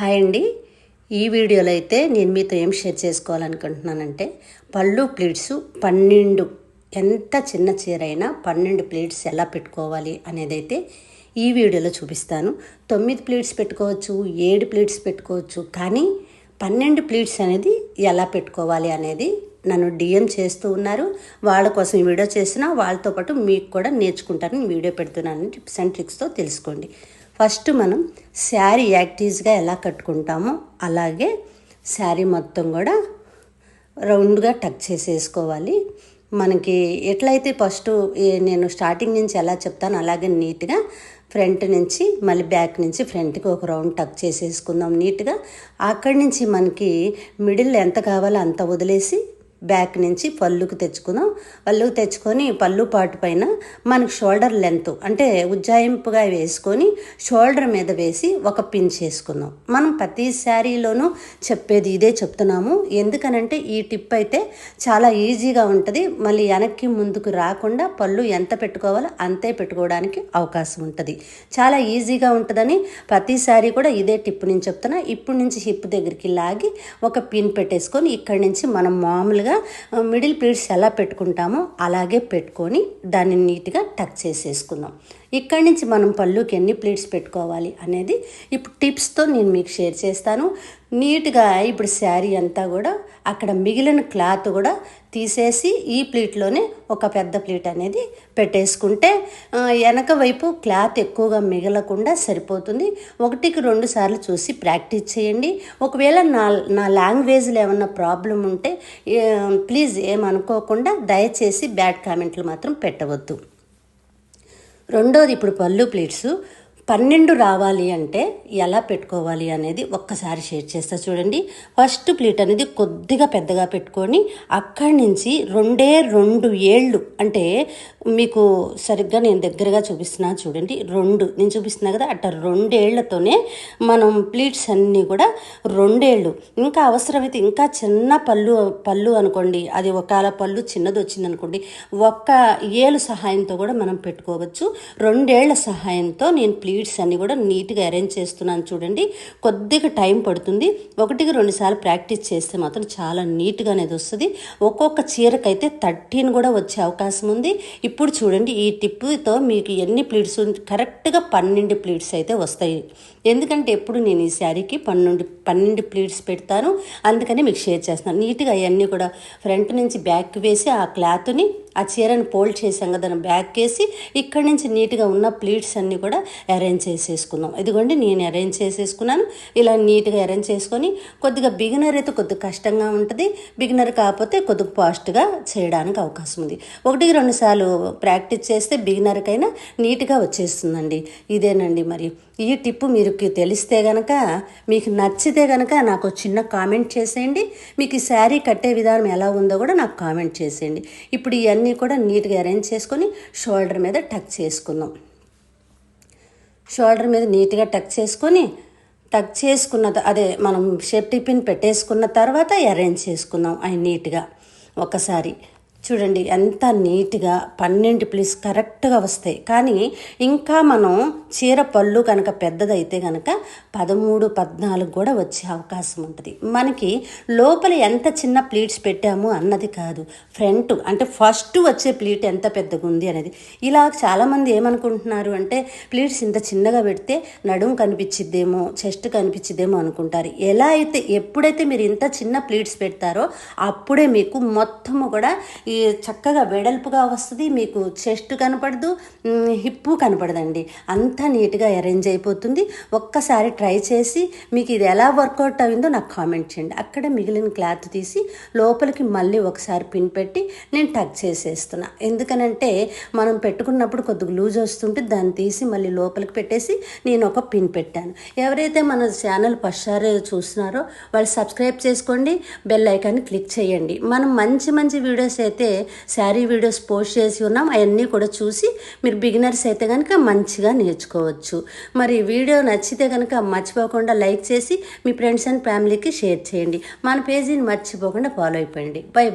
Hi అండి. ఈ వీడియోలో అయితే నేను మీతో ఏం షేర్ చేసుకోవాలనుకుంటున్నానంటే పళ్ళు ప్లీట్స్ 12 ఎంత చిన్న చీర అయినా 12 ప్లీట్స్ ఎలా పెట్టుకోవాలి అనేది అయితే ఈ వీడియోలో చూపిస్తాను. 9 ప్లీట్స్ పెట్టుకోవచ్చు, 7 ప్లీట్స్ పెట్టుకోవచ్చు, కానీ 12 ప్లీట్స్ అనేది ఎలా పెట్టుకోవాలి అనేది నన్ను డిఎం చేస్తూ ఉన్నారు. వాళ్ళ కోసం ఈ వీడియో చేసిన వాళ్ళతో పాటు మీకు కూడా నేర్చుకుంటారని వీడియో పెడుతున్నాను. టిప్స్ అండ్ ట్రిక్స్తో తెలుసుకోండి. ఫస్ట్ మనం శారీ యాక్టీవ్గా ఎలా కట్టుకుంటామో అలాగే శారీ మొత్తం కూడా రౌండ్గా టక్ చేసేసుకోవాలి. మనకి ఎట్లయితే ఫస్ట్ నేను స్టార్టింగ్ నుంచి ఎలా చెప్తాను అలాగే నీట్గా ఫ్రంట్ నుంచి మళ్ళీ బ్యాక్ నుంచి ఫ్రంట్కి ఒక రౌండ్ టక్ చేసేసుకుందాం నీట్గా. అక్కడి నుంచి మనకి మిడిల్ ఎంత కావాలో అంత వదిలేసి బ్యాక్ నుంచి పళ్ళుకి తెచ్చుకుందాం. పళ్ళుకి తెచ్చుకొని పళ్ళు పాటు పైన మనకు షోల్డర్ లెంత్ అంటే ఉజ్జాయింపుగా వేసుకొని షోల్డర్ మీద వేసి ఒక పిన్ చేసుకుందాం. మనం ప్రతి శారీలోనూ చెప్పేది ఇదే చెప్తున్నాము. ఎందుకనంటే ఈ టిప్ అయితే చాలా ఈజీగా ఉంటుంది. మళ్ళీ వెనక్కి ముందుకు రాకుండా పళ్ళు ఎంత పెట్టుకోవాలో అంతే పెట్టుకోవడానికి అవకాశం ఉంటుంది. చాలా ఈజీగా ఉంటుందని ప్రతి శారీ కూడా ఇదే టిప్ నేను చెప్తున్నా. ఇప్పుడు నుంచి హిప్ దగ్గరికి లాగి ఒక పిన్ పెట్టేసుకొని ఇక్కడి నుంచి మనం మామూలుగా మిడిల్ ప్లీట్స్ ఎలా పెట్టుకుంటామో అలాగే పెట్టుకొని దాన్ని నీట్గా టక్ చేసేసుకుందాం. ఇక్కడి నుంచి మనం పళ్ళుకి ఎన్ని ప్లీట్స్ పెట్టుకోవాలి అనేది ఇప్పుడు టిప్స్తో నేను మీకు షేర్ చేస్తాను. నీట్గా ఇప్పుడు శారీ అంతా కూడా అక్కడ మిగిలిన క్లాత్ కూడా తీసేసి ఈ ప్లీట్లోనే ఒక పెద్ద ప్లీట్ అనేది పెట్టేసుకుంటే వెనక వైపు క్లాత్ ఎక్కువగా మిగలకుండా సరిపోతుంది. 1కి 2 సార్లు చూసి ప్రాక్టీస్ చేయండి. ఒకవేళ నా లాంగ్వేజ్లో ఏమన్నా ప్రాబ్లం ఉంటే ప్లీజ్ ఏమనుకోకుండా దయచేసి బ్యాడ్ కామెంట్లు మాత్రం పెట్టవద్దు. రెండోది, ఇప్పుడు పళ్ళు ప్లీట్స్ 12 రావాలి అంటే ఎలా పెట్టుకోవాలి అనేది ఒక్కసారి షేర్ చేస్తా చూడండి. ఫస్ట్ ప్లీట్ అనేది కొద్దిగా పెద్దగా పెట్టుకొని అక్కడి నుంచి 2 ఏళ్ళు అంటే మీకు సరిగ్గా నేను దగ్గరగా చూపిస్తున్నా చూడండి. నేను చూపిస్తున్నా కదా అట్లా 2 ఏళ్లతోనే మనం ప్లీట్స్ అన్నీ కూడా 2 ఏళ్ళు, ఇంకా అవసరమైతే ఇంకా చిన్న పళ్ళు అనుకోండి, అది ఒకవేళ పళ్ళు చిన్నది వచ్చింది అనుకోండి, ఒక్క ఏలు సహాయంతో కూడా మనం పెట్టుకోవచ్చు. 2 ఏళ్ల సహాయంతో నేను ప్లీట్స్ అన్ని కూడా నీట్గా అరేంజ్ చేస్తున్నాను చూడండి. కొద్దిగా టైం పడుతుంది. 1కి 2 సార్లు ప్రాక్టీస్ చేస్తే మాత్రం చాలా నీట్గా అనేది వస్తుంది. ఒక్కొక్క చీరకైతే 13 కూడా వచ్చే అవకాశం ఉంది. ఇప్పుడు చూడండి, ఈ టిప్తో మీకు ఎన్ని ప్లీట్స్ కరెక్ట్గా 12 ప్లీట్స్ అయితే వస్తాయి. ఎందుకంటే ఎప్పుడు నేను ఈ శారీకి 12 ప్లీట్స్ పెడతాను, అందుకని మీకు షేర్ చేస్తున్నాను. నీట్గా అవన్నీ కూడా ఫ్రంట్ నుంచి బ్యాక్ వేసి ఆ క్లాత్ని ఆ చీరను ఫోల్డ్ చేసాం కదా దాన్ని బ్యాక్ వేసి ఇక్కడి నుంచి నీట్గా ఉన్న ప్లీట్స్ అన్నీ కూడా అరేంజ్ చేసేసుకుందాం. ఇదిగోండి నేను అరేంజ్ చేసేసుకున్నాను. ఇలా నీట్గా అరేంజ్ చేసుకొని కొద్దిగా బిగినర్ అయితే కొద్దిగా కష్టంగా ఉంటుంది, బిగినర్ కాకపోతే కొద్దిగా ఫాస్ట్గా చేయడానికి అవకాశం ఉంది. 1కి 2 సార్లు ప్రాక్టీస్ చేస్తే బిగినర్కైనా నీట్గా వచ్చేస్తుందండి. ఇదేనండి మరి ఈ టిప్పు మీకు తెలిస్తే కనుక, మీకు నచ్చితే కనుక నాకు చిన్న కామెంట్ చేసేయండి. మీకు ఈ శారీ కట్టే విధానం ఎలా ఉందో కూడా నాకు కామెంట్ చేసేయండి. ఇప్పుడు ఇవన్నీ కూడా నీట్గా అరేంజ్ చేసుకొని షోల్డర్ మీద టక్ చేసుకుందాం. షోల్డర్ మీద నీట్గా టక్ చేసుకున్న అదే మనం షేప్ టిఫిన్ పెట్టేసుకున్న తర్వాత అరేంజ్ చేసుకుందాం అవి నీట్గా. ఒకసారి చూడండి ఎంత నీట్గా 12 ప్లీట్స్ కరెక్ట్గా వస్తాయి. కానీ ఇంకా మనం చీర పళ్ళు కనుక పెద్దదైతే కనుక 13, 14 కూడా వచ్చే అవకాశం ఉంటుంది. మనకి లోపల ఎంత చిన్న ప్లీట్స్ పెట్టాము అన్నది కాదు, ఫ్రంట్ అంటే ఫస్ట్ వచ్చే ప్లీట్ ఎంత పెద్దగా ఉంది అనేది. ఇలా చాలామంది ఏమనుకుంటున్నారు అంటే ప్లీట్స్ ఇంత చిన్నగా పెడితే నడుము కనిపించిద్దేమో, చెస్ట్ కనిపించిద్దేమో అనుకుంటారు. ఎప్పుడైతే మీరు ఇంత చిన్న ప్లీట్స్ పెడతారో అప్పుడే మీకు మొత్తము కూడా ఈ చక్కగా వెడల్పుగా వస్తుంది. మీకు చెస్ట్ కనపడదు, హిప్పు కనపడదండి. అంతా నీట్గా అరేంజ్ అయిపోతుంది. ఒక్కసారి ట్రై చేసి మీకు ఇది ఎలా వర్కౌట్ అయిందో నాకు కామెంట్ చేయండి. అక్కడ మిగిలిన క్లాత్ తీసి లోపలికి మళ్ళీ ఒకసారి పిన్ పెట్టి నేను టక్ చేసేస్తున్నా. ఎందుకనంటే మనం పెట్టుకున్నప్పుడు కొద్దిగా లూజ్ వస్తుంటే దాన్ని తీసి మళ్ళీ లోపలికి పెట్టేసి నేను ఒక పిన్ పెట్టాను. ఎవరైతే మన ఛానల్ ఫస్ట్ సారి చూస్తున్నారో వాళ్ళు సబ్స్క్రైబ్ చేసుకోండి, బెల్ ఐకాన్ని క్లిక్ చేయండి. మనం మంచి వీడియోస్ అయితే శారీ వీడియోస్ పోస్ట్ చేసి ఉన్నాం, అవన్నీ కూడా చూసి మీరు బిగినర్స్ అయితే కనుక మంచిగా నేర్చుకోవచ్చు. మరి వీడియో నచ్చితే కనుక మర్చిపోకుండా లైక్ చేసి మీ ఫ్రెండ్స్ అండ్ ఫ్యామిలీకి షేర్ చేయండి. మన పేజీని మర్చిపోకుండా ఫాలో అయిపోయండి. బై.